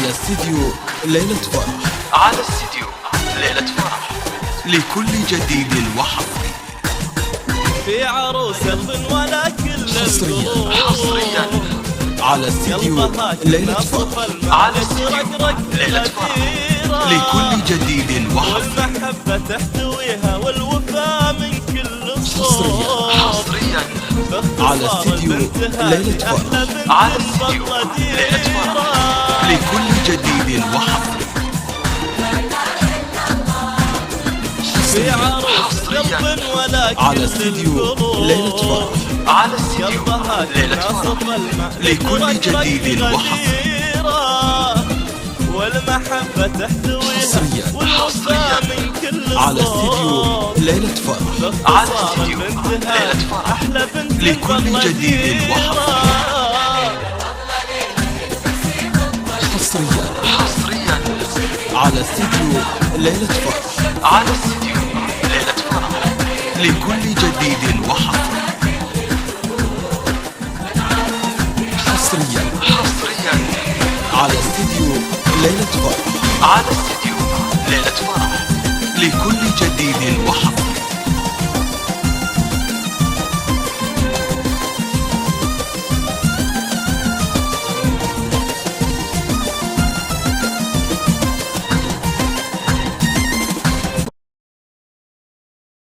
على استديو ليلة فرح، على استديو ليلة فرح، لكل جديد وحصري. في عروس قلب ولا كل القلوب حصريا على استديو ليلة فرح، على استديو ليلة فرح، لكل جديد وحصري. والمحبة تحتويها والوفاء من كل صوب. حصريا على استديو ليلة فرح، على استديو ليلة فرح، لكل جديد وحصري. في عروس قلب ولا على كل استديو ليلة فرح، على استديو ليلة فرح، لكل جديد وحصري. والمحبة تحتويها والوفاء من كل على استديو ليلة فرح، على استديو ليلة فرح، أحلى بنت لكل جديد وحصري. حصريا على استديو ليلة فرح، على استديو ليلة فرح، لكل جديد وحصري. حصريا على استديو ليلة فرح، على استديو ليلة فرح، لكل جديد وحصري.